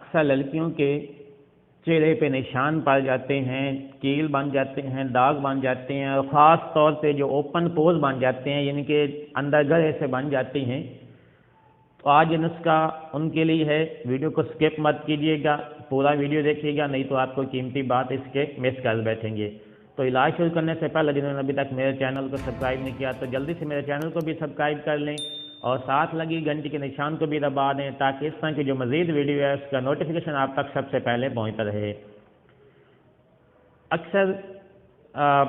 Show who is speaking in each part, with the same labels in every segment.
Speaker 1: अक्सर लड़कियों के चेहरे पे निशान पड़ जाते हैं, कील बन जाते हैं, दाग बन जाते हैं और ख़ास तौर पे जो ओपन पोज बन जाते हैं, यानी कि अंदर गहरे से बन जाती हैं। तो आज ये नुस्खा उनके लिए है। वीडियो को स्किप मत कीजिएगा, पूरा वीडियो देखिएगा, नहीं तो आपको कीमती बात इसके मिस कर बैठेंगे। तो इलाज शुरू करने से पहले जिन्होंने अभी तक मेरे चैनल को सब्सक्राइब नहीं किया तो जल्दी से मेरे चैनल को भी सब्सक्राइब कर लें और साथ लगी घंटी के निशान को भी दबा दें ताकि इस तरह की जो मज़ीद वीडियो है उसका नोटिफिकेशन आप तक सबसे पहले पहुंचता रहे। अक्सर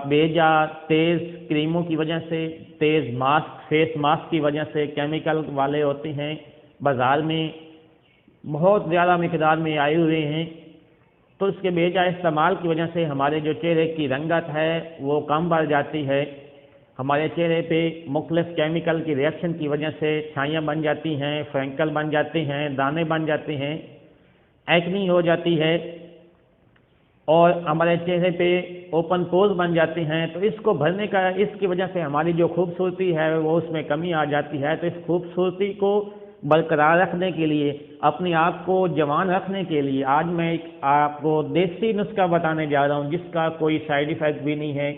Speaker 1: बेजा तेज़ क्रीमों की वजह से, तेज़ मास्क, फेस मास्क की वजह से केमिकल वाले होते हैं, बाज़ार में बहुत ज़्यादा मिकदार में आए हुए हैं, तो उसके बेजा इस्तेमाल की वजह से हमारे जो चेहरे की रंगत है वो कम बढ़ जाती है। हमारे चेहरे पे मुख्तलिफ केमिकल की रिएक्शन की वजह से छाइयाँ बन जाती हैं, फ्रैंकल बन जाते हैं, दाने बन जाते हैं, एक्नी हो जाती है और हमारे चेहरे पे ओपन पोज बन जाते हैं। तो इसको भरने का, इसकी वजह से हमारी जो खूबसूरती है वो उसमें कमी आ जाती है। तो इस खूबसूरती को बरकरार रखने के लिए, अपने आप को जवान रखने के लिए आज मैं एक आपको देसी नुस्खा बताने जा रहा हूँ जिसका कोई साइड इफ़ेक्ट भी नहीं है।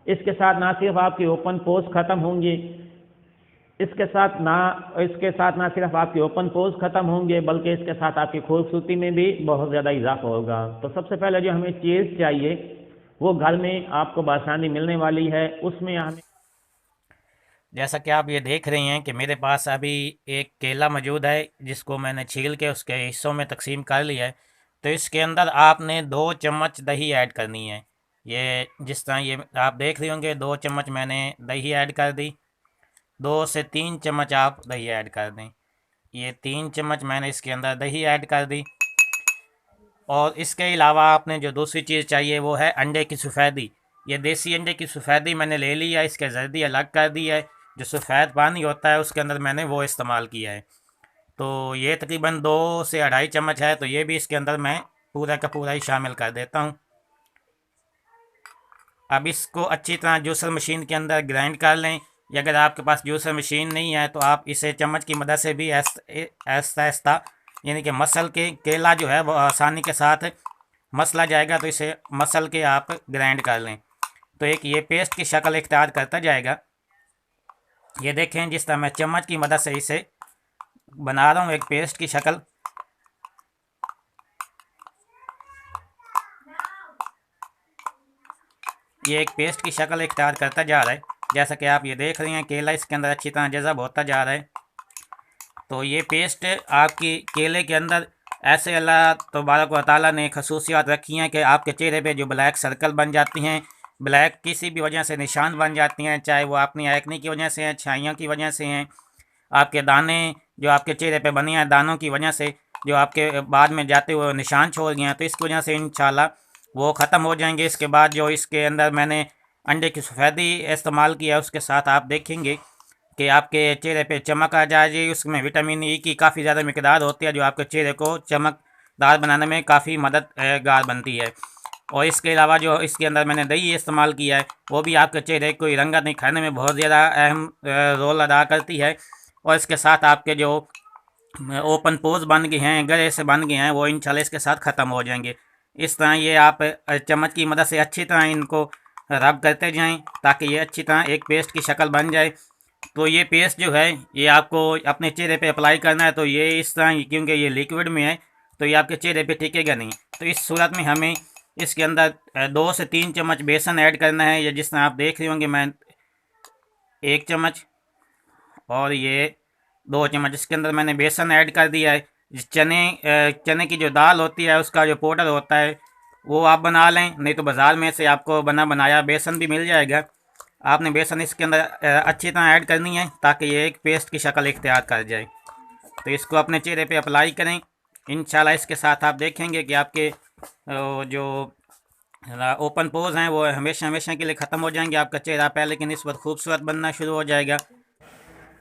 Speaker 1: इसके साथ ना सिर्फ आपके ओपन पोज ख़त्म होंगे, इसके साथ ना सिर्फ आपके ओपन पोज ख़त्म होंगे बल्कि इसके साथ आपकी खूबसूरती में भी बहुत ज़्यादा इजाफा होगा। तो सबसे पहले जो हमें चीज़ चाहिए वो घर में आपको बआसानी मिलने वाली है। उसमें हमें,
Speaker 2: जैसा कि आप ये देख रही हैं कि मेरे पास अभी एक केला मौजूद है जिसको मैंने छील के उसके हिस्सों में तकसीम कर लिया है। तो इसके अंदर आपने 2 चम्मच दही ऐड करनी है। ये जिस तरह ये आप देख रहे होंगे 2 चम्मच मैंने दही ऐड कर दी। 2 से 3 चम्मच आप दही ऐड कर दें। ये 3 चम्मच मैंने इसके अंदर दही ऐड कर दी। और इसके अलावा आपने जो दूसरी चीज़ चाहिए वो है अंडे की सफ़ेदी। ये देसी अंडे की सफ़ेदी मैंने ले ली है, इसके जर्दी अलग कर दी है। जो सफ़ेद पानी होता है उसके अंदर मैंने वो इस्तेमाल किया है। तो ये तकरीबन 2 से 2.5 चम्मच है, तो ये भी इसके अंदर मैं पूरा का पूरा ही शामिल कर देता हूँ। अब इसको अच्छी तरह जूसर मशीन के अंदर ग्राइंड कर लें, या अगर आपके पास जूसर मशीन नहीं है तो आप इसे चम्मच की मदद से भी ऐसा ऐसा यानी कि मसल के, केला जो है वो आसानी के साथ मसला जाएगा, तो इसे मसल के आप ग्राइंड कर लें तो एक ये पेस्ट की शक्ल इख्तियार करता जाएगा। ये देखें जिस तरह मैं चम्मच की मदद से इसे बना रहा हूँ एक पेस्ट की शक्ल। ये एक पेस्ट की शक्ल इख्तियार करता जा रहा है। जैसा कि आप ये देख रहे हैं केला इसके अंदर अच्छी तरह जज़ब होता जा रहा है। तो ये पेस्ट आपकी केले के अंदर ऐसे अल्लाह तबारक व तआला ने खसूसियात रखी हैं कि आपके चेहरे पे जो ब्लैक सर्कल बन जाती हैं, ब्लैक किसी भी वजह से निशान बन जाती हैं, चाहे वो अपनी एक्ने की वजह से हैं, छाइयों की वजह से हैं, आपके दाने जो आपके चेहरे पे बने हैं दानों की वजह से जो आपके बाद में जाते हुए निशान छोड़ गए हैं, तो इसकी वजह से इंशाल्लाह वो ख़त्म हो जाएंगे। इसके बाद जो इसके अंदर मैंने अंडे की सफ़ेदी इस्तेमाल किया उसके साथ आप देखेंगे कि आपके चेहरे पे चमक आ जाएगी। उसमें विटामिन ई की काफ़ी ज़्यादा मिकदार होती है जो आपके चेहरे को चमकदार बनाने में काफ़ी मददगार बनती है। और इसके अलावा जो इसके अंदर मैंने दही इस्तेमाल किया है वो भी आपके चेहरे को रंगत निखारने में बहुत ज़्यादा अहम रोल अदा करती है। और इसके साथ आपके जो ओपन पोज बन गए हैं, गले से बन गए हैं, वो इंशाल्लाह इसके साथ ख़त्म हो जाएंगे। इस तरह ये आप चम्मच की मदद से अच्छी तरह इनको रब करते जाएं ताकि ये अच्छी तरह एक पेस्ट की शक्ल बन जाए। तो ये पेस्ट जो है ये आपको अपने चेहरे पे अप्लाई करना है। तो ये इस तरह, क्योंकि ये लिक्विड में है तो ये आपके चेहरे पे टिकेगा नहीं। तो इस सूरत में हमें इसके अंदर 2 से 3 चम्मच बेसन ऐड करना है। या जिस तरह आप देख रहे होंगे मैं 1 चम्मच और ये 2 चम्मच इसके अंदर मैंने बेसन ऐड कर दिया है। चने की जो दाल होती है उसका जो पाउडर होता है वो आप बना लें, नहीं तो बाज़ार में से आपको बना बनाया बेसन भी मिल जाएगा। आपने बेसन इसके अंदर अच्छी तरह ऐड करनी है ताकि ये एक पेस्ट की शक्ल इख्तियार कर जाए। तो इसको अपने चेहरे पे अप्लाई करें। इंशाल्लाह इसके साथ आप देखेंगे कि आपके जो ओपन पोज हैं वो हमेशा हमेशा के लिए ख़त्म हो जाएंगे। आपका चेहरा पहले की निस्बत खूबसूरत बनना शुरू हो जाएगा।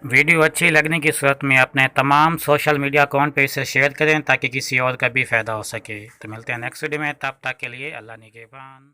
Speaker 2: वीडियो अच्छी लगने की सूरत में अपने तमाम सोशल मीडिया अकाउंट पे इसे शेयर करें ताकि किसी और का भी फ़ायदा हो सके। तो मिलते हैं नेक्स्ट वीडियो में, तब तक के लिए अल्लाह निगहबान।